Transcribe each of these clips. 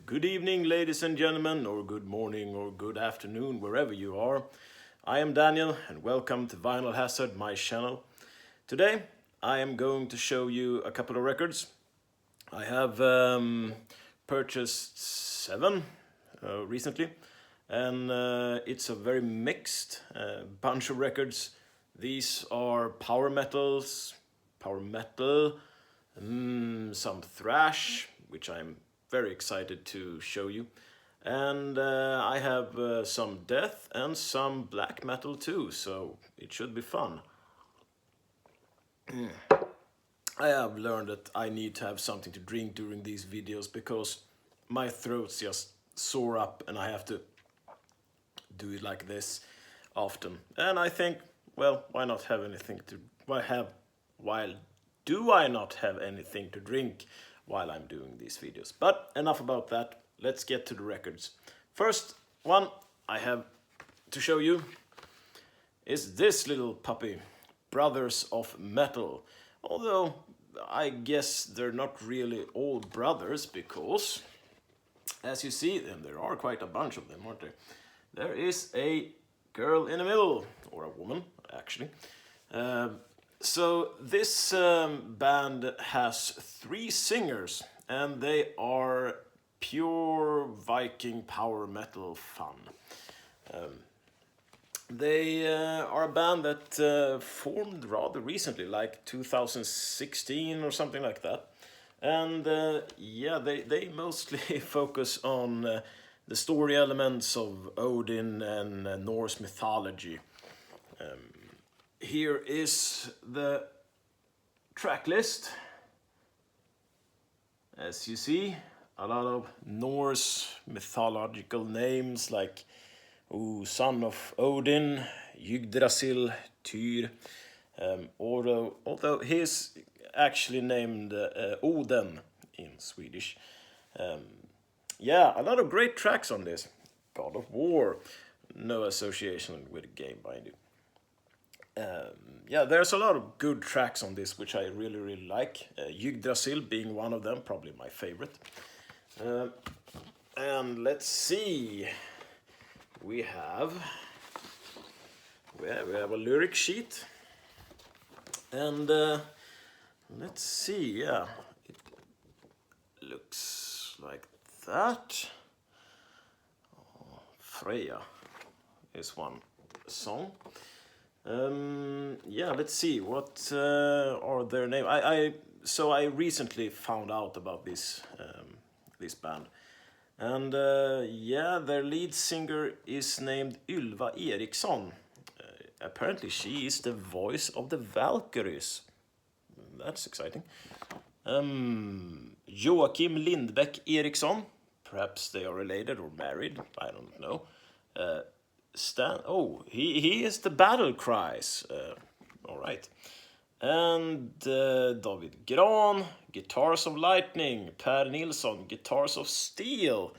Good evening, ladies and gentlemen, or good morning, or good afternoon, wherever you are. I am Daniel, and welcome to Vinyl Hazard, my channel. Today, I am going to show you a couple of records. I have purchased 7 recently, and it's a very mixed bunch of records. These are power metal, some thrash, which I'm very excited to show you, and I have some death and some black metal too, so it should be fun. I have learned that I need to have something to drink during these videos because my throat's just sore up and I have to do it like this often. And I think, well, why not have anything to why do I not have anything to drink while I'm doing these videos? But enough about that. Let's get to the records. First one I have to show you is this little puppy, Brothers of Metal. Although I guess they're not really all brothers, because as you see, and there are quite a bunch of them, aren't there? There is a girl in the middle, or a woman actually. So this band has 3 singers, and they are pure Viking power metal fun. They are a band that formed rather recently, like 2016 or something like that. And yeah, they mostly focus on the story elements of Odin and Norse mythology. Here is the track list. As you see, a lot of Norse mythological names like son of Odin, Yggdrasil, Tyr. Although he is actually named Oden in Swedish. Yeah, a lot of great tracks on this. God of War, no association with the game, mind you. Yeah, there's a lot of good tracks on this, which I really like. Yggdrasil being one of them, probably my favorite. And let's see. We have a lyric sheet. And let's see, yeah. It looks like that. Oh, Freya is one song. Yeah, let's see, what are their names? So I recently found out about this band, and yeah, their lead singer is named Ylva Eriksson. Apparently she is the voice of the Valkyries. That's exciting. Joakim Lindbäck Eriksson, perhaps they are related or married, I don't know. He is the Battle Cries. All right. And David Gran, Guitars of Lightning. Per Nilsson, Guitars of Steel.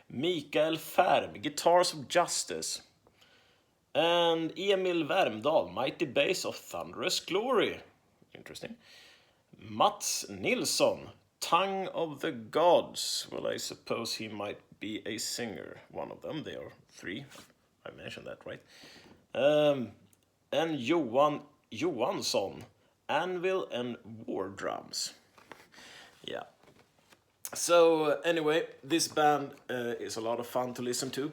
Mikael Färm, Guitars of Justice. And Emil Värmdal, Mighty Bass of Thunderous Glory. Interesting. Mats Nilsson, Tongue of the Gods. Well, I suppose he might be a singer, one of them. They are 3. I mentioned that, right? And Johan Johansson, Anvil and War Drums. Yeah. So anyway, this band is a lot of fun to listen to.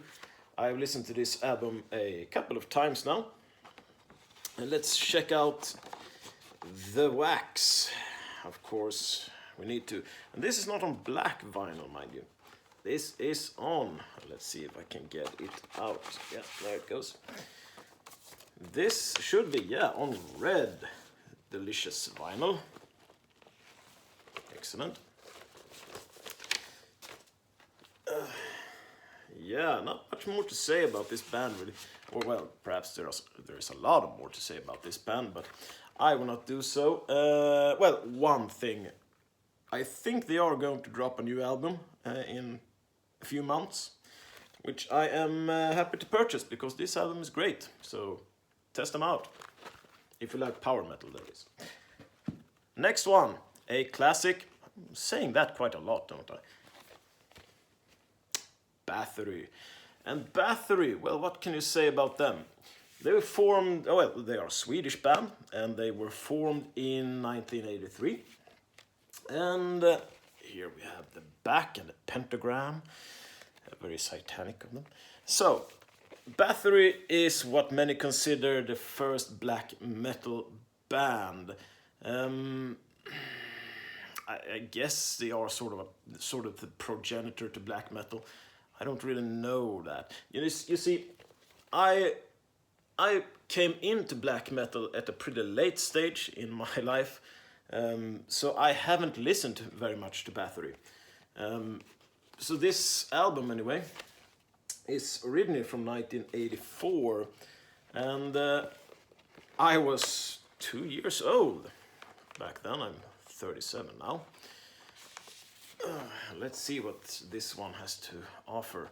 I've listened to this album a couple of times now. And let's check out The Wax. Of course, we need to. And this is not on black vinyl, mind you. This is on, let's see if I can get it out. Yeah, there it goes. This should be, yeah, on red. Delicious vinyl. Excellent. Yeah, not much more to say about this band, really. Or, well, perhaps there is a lot more to say about this band, but I will not do so. Well, one thing. I think they are going to drop a new album in a few months, which I am happy to purchase, because this album is great. So test them out if you like power metal, that is. Next one, a classic. I'm saying that quite a lot, don't I? Bathory. And Bathory, well, what can you say about them? They were formed, oh, well, they are a Swedish band, and they were formed in 1983. And here we have the back and the pentagram, very satanic of them. So, Bathory is what many consider the first black metal band. I guess they are sort of the progenitor to black metal. I don't really know that. You see, I came into black metal at a pretty late stage in my life, so I haven't listened very much to Bathory. So this album, anyway, is originally from 1984, and I was 2 years old back then. I'm 37 now. Let's see what this one has to offer.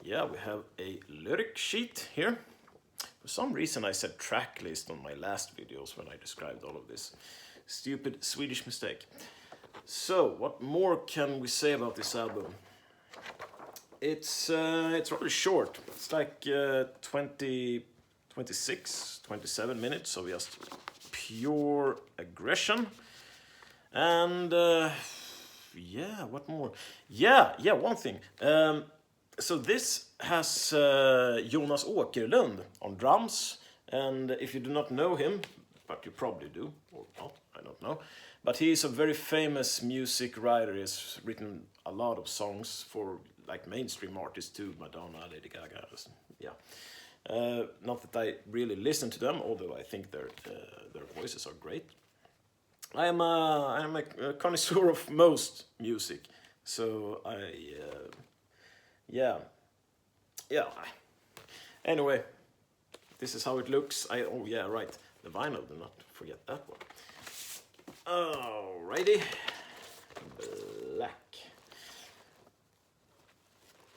Yeah, we have a lyric sheet here. For some reason I said track list on my last videos when I described all of this. Stupid Swedish mistake. So, what more can we say about this album? It's rather short. It's like 27 minutes of just pure aggression. And yeah, what more? Yeah, one thing. So this has Jonas Åkerlund on drums, and if you do not know him, but you probably do, or not, I don't know, but he is a very famous music writer. He's written a lot of songs for like mainstream artists too, Madonna, Lady Gaga, yeah. Not that I really listen to them, although I think their voices are great. I'm a connoisseur of most music, so yeah. Anyway, this is how it looks. Oh yeah, right. The vinyl. Do not forget that one. Alrighty, black.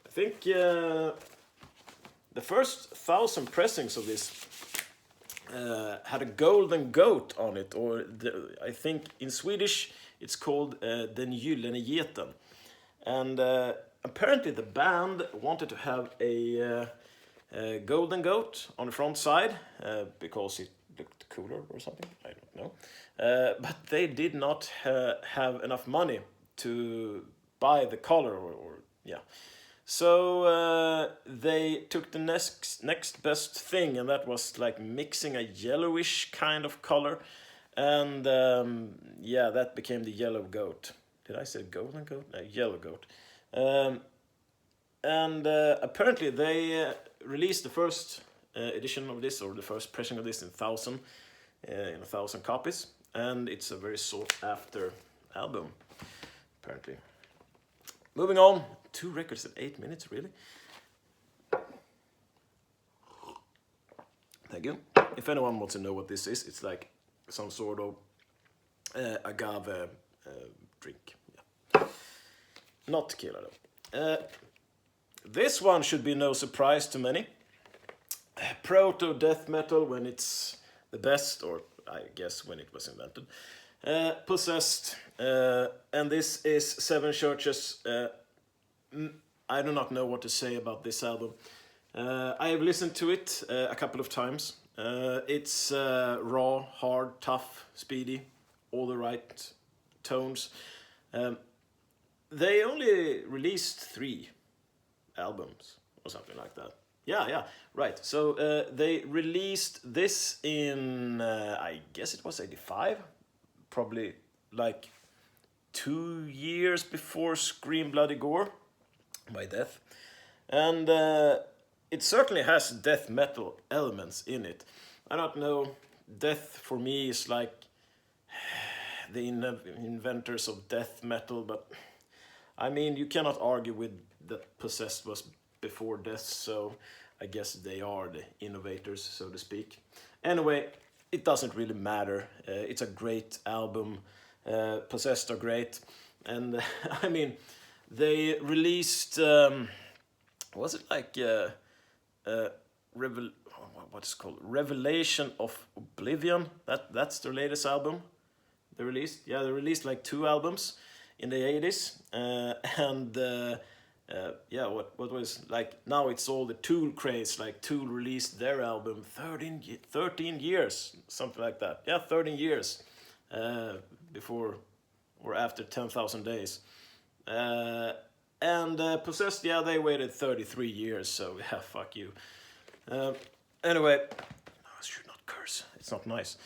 I think the first 1,000 pressings of this had a golden goat on it, or I think in Swedish it's called Den gyllene geten. And apparently the band wanted to have a golden goat on the front side because it looked cooler or something, I don't know. But they did not have enough money to buy the color, or yeah. So they took the next best thing, and that was like mixing a yellowish kind of color, and yeah, that became the yellow goat. Did I say golden goat? No, yellow goat. And apparently they released the first edition of this, or the first pressing of this in 1,000 copies, and it's a very sought after album, apparently. Moving on, 2 records in 8 minutes, really? Thank you. If anyone wants to know what this is, it's like some sort of agave drink. Yeah. Not tequila, though. This one should be no surprise to many. Proto death metal when it's the best, or I guess when it was invented. Possessed, and this is Seven Churches. I do not know what to say about this album. I have listened to it a couple of times. It's raw, hard, tough, speedy, all the right tones. They only released 3 albums or something like that. Yeah, right. So they released this in, I guess it was 85, probably like 2 years before Scream Bloody Gore by Death. And it certainly has death metal elements in it. I don't know, death for me is like the inventors of death metal, but I mean, you cannot argue with that Possessed was before Death, so I guess they are the innovators, so to speak. Anyway, it doesn't really matter. It's a great album. Possessed are great. And I mean, they released, was it like what's it called? Revelation of Oblivion. That's their latest album they released. Yeah, they released like 2 albums in the 80s. Yeah, what was like, now it's all the Tool craze, like Tool released their album 13 years, something like that. Yeah, 13 years before or after 10,000 Days. Possessed, yeah, they waited 33 years, so yeah, fuck you. Anyway, I should not curse, it's not nice.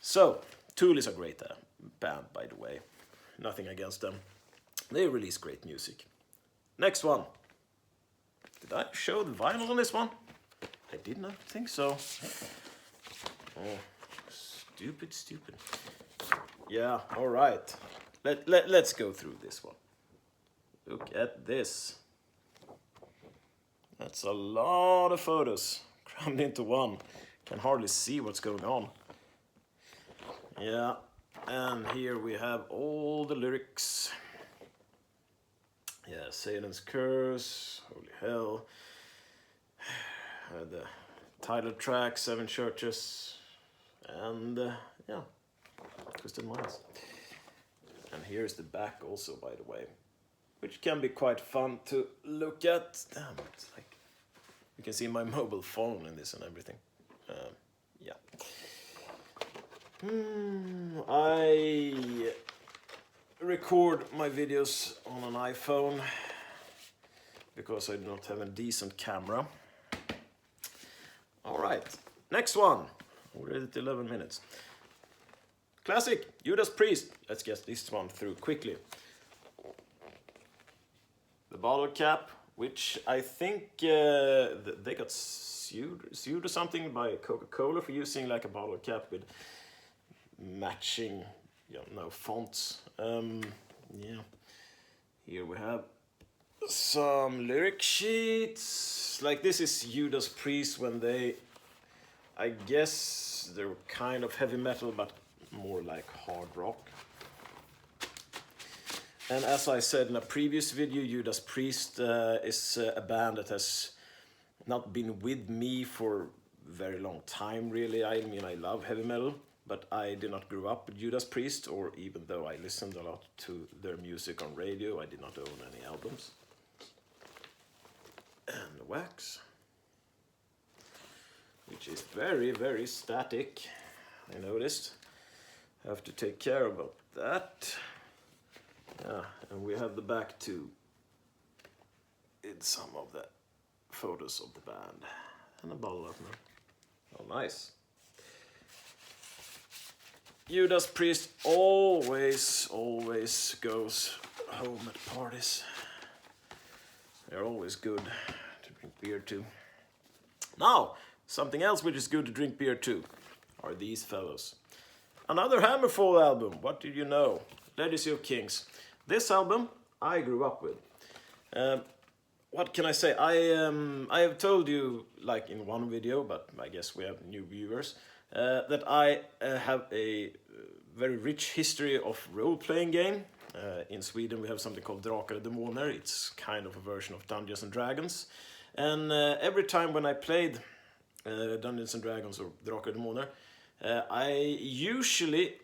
So, Tool is a great band, by the way. Nothing against them. They release great music. Next one. Did I show the vinyl on this one? I did not think so. Oh, stupid. Yeah, all right. Let's go through this one. Look at this. That's a lot of photos crammed into one. Can hardly see what's going on. Yeah, and here we have all the lyrics. Yeah, Satan's Curse, Holy Hell, the title track, Seven Churches, and yeah, Twisted Minds. And here's the back also, by the way, which can be quite fun to look at. Damn, it's like, you can see my mobile phone in this and everything. Yeah. I record my videos on an iPhone because I do not have a decent camera. All right, next one. We're at 11 minutes. Classic, Judas Priest. Let's get this one through quickly. The bottle cap, which I think they got sued or something by Coca-Cola for using like a bottle cap with matching, fonts. Yeah, here we have some lyric sheets. Like, this is Judas Priest when I guess they're kind of heavy metal, but more like hard rock. And as I said in a previous video, Judas Priest is a band that has not been with me for a very long time, really. I mean, I love heavy metal, but I did not grow up with Judas Priest, or even though I listened a lot to their music on radio, I did not own any albums. And the wax, which is very, very static, I noticed. Have to take care about that. Yeah, and we have the back too. It's some of the photos of the band. And a bottle opener. Oh, nice. Judas Priest always goes home at parties. They're always good to drink beer to. Now, something else which is good to drink beer to are these fellows. Another Hammerfall album, what did you know? Legacy of Kings. This album I grew up with. What can I say? I have told you, like in one video, but I guess we have new viewers, that I have a very rich history of role-playing game. In Sweden we have something called Rocka. It's kind of a version of Dungeons and Dragons. And every time when I played Dungeons and Dragons or Rocka, I usually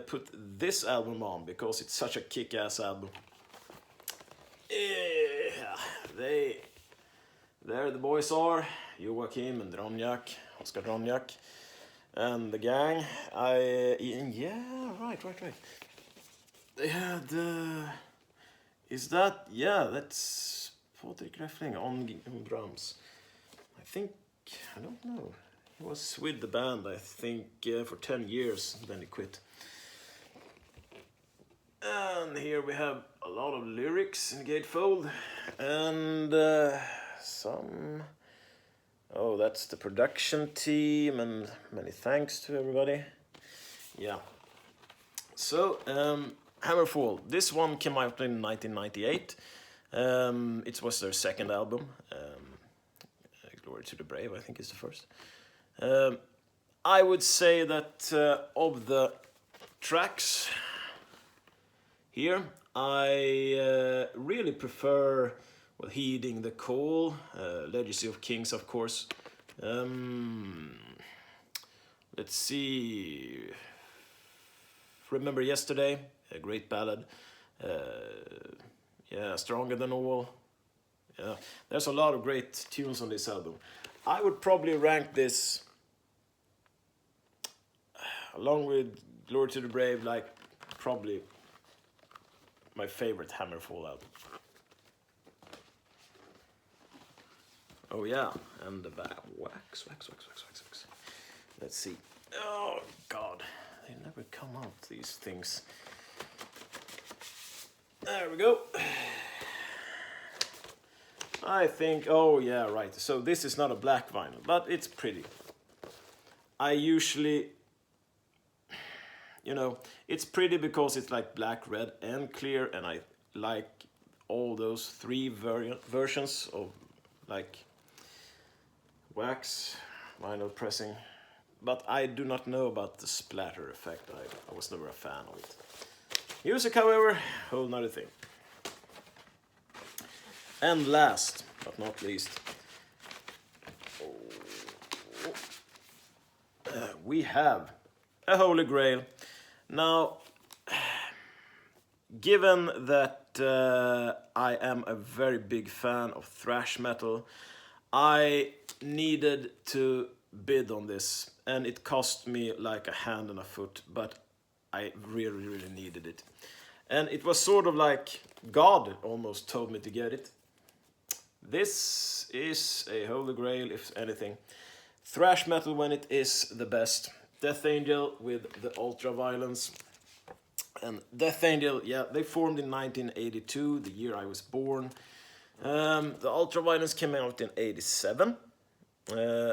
put this album on because it's such a kick-ass album. Yeah, there the boys are, Joakim and Ronjak, Oscar Ronjak, and the gang. Yeah, right. They had, that's Patrik Reffling on drums. I don't know. He was with the band, I think, for 10 years, then he quit. And here we have a lot of lyrics in gatefold, and that's the production team, and many thanks to everybody. Yeah. So, Hammerfall, this one came out in 1998. It was their second album. Glory to the Brave, I think is the first. I would say that of the tracks here, I really prefer Heeding the Call, Legacy of Kings, of course. Let's see. Remember Yesterday, a great ballad. Yeah, Stronger Than All. Yeah, there's a lot of great tunes on this album. I would probably rank this along with Glory to the Brave, like probably my favorite Hammerfall album. Oh yeah, and the back. Wax. Let's see. Oh god, they never come out, these things. There we go. I think, oh yeah, right. So this is not a black vinyl, but it's pretty. I usually, you know, it's pretty because it's like black, red, and clear, and I like all those three versions of like wax vinyl pressing. But I do not know about the splatter effect. I was never a fan of it. Music, however, whole nother thing. And last but not least, we have a Holy Grail. Now, given that I am a very big fan of thrash metal, I needed to bid on this, and it cost me like a hand and a foot, but I really needed it. And it was sort of like God almost told me to get it. This is a Holy Grail, if anything. Thrash metal when it is the best. Death Angel with the ultra violence. And Death Angel, yeah, they formed in 1982, the year I was born. The ultra violence came out in 87. Yeah.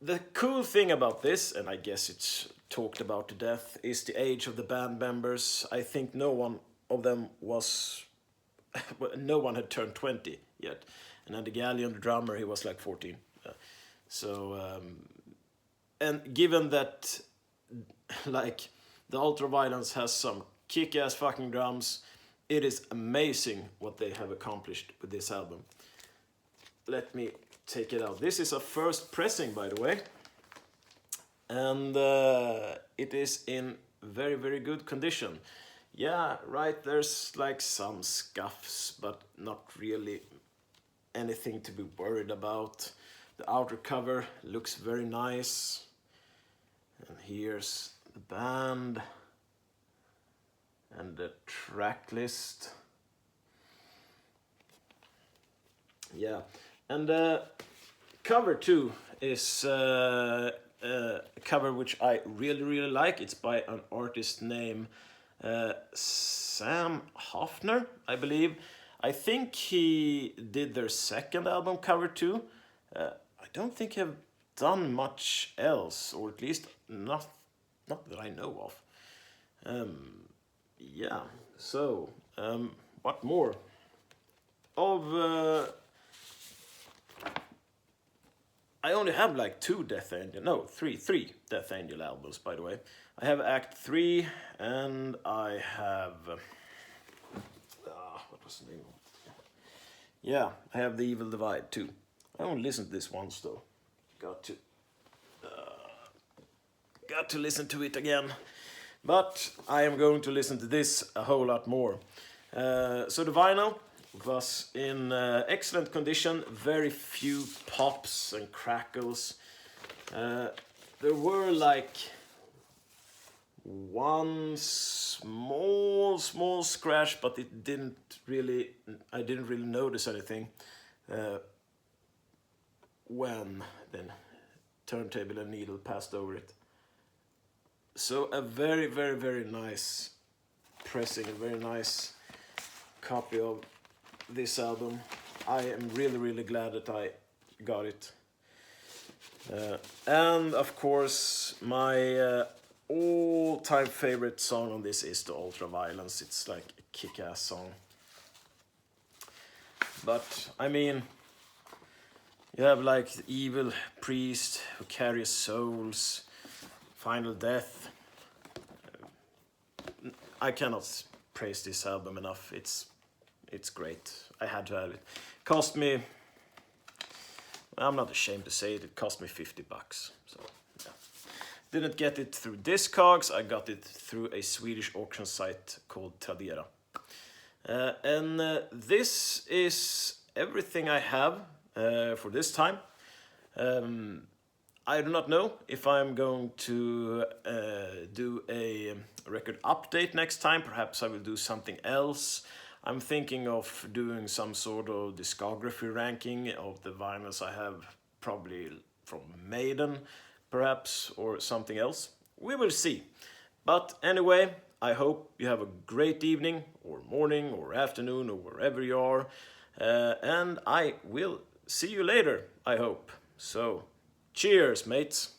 The cool thing about this, and I guess it's talked about to death, is the age of the band members. I think no one of them was, no one had turned 20 yet. And Andy Gallion, the drummer, he was like 14. And given that, like, the ultra violence has some kick-ass fucking drums, it is amazing what they have accomplished with this album. Let me take it out. This is a first pressing, by the way. And it is in very good condition. Yeah, right, there's like some scuffs, but not really anything to be worried about. The outer cover looks very nice. And here's the band. And the track list. Yeah, and cover 2 is a cover which I really like. It's by an artist named Sam Hoffner, I believe. I think he did their second album cover too. I don't think he've done much else, or at least not that I know of. Yeah, so what more? I only have like three Death Angel albums, by the way. I have Act 3, and I have what was the name? Yeah, I have The Evil Divide too. I only listened to this once though. Got to listen to it again. But I am going to listen to this a whole lot more. So the vinyl was in excellent condition, very few pops and crackles. There were like one small scratch, but I didn't really notice anything when the turntable and needle passed over it. So a very nice pressing, a very nice copy of this album. I am really glad that I got it. And of course, my all-time favorite song on this is the Ultra Violence. It's like a kick-ass song. But I mean, you have like the evil priest who carries souls, final death. I cannot praise this album enough. It's great. I had to have it. Cost me, I'm not ashamed to say it, it cost me $50. So yeah. Didn't get it through Discogs, I got it through a Swedish auction site called Tradera. And this is everything I have for this time. I do not know if I'm going to do a record update next time. Perhaps I will do something else. I'm thinking of doing some sort of discography ranking of the vinyls I have, probably from Maiden, perhaps, or something else. We will see. But anyway, I hope you have a great evening, or morning, or afternoon, or wherever you are. And I will see you later, I hope. So, cheers, mates.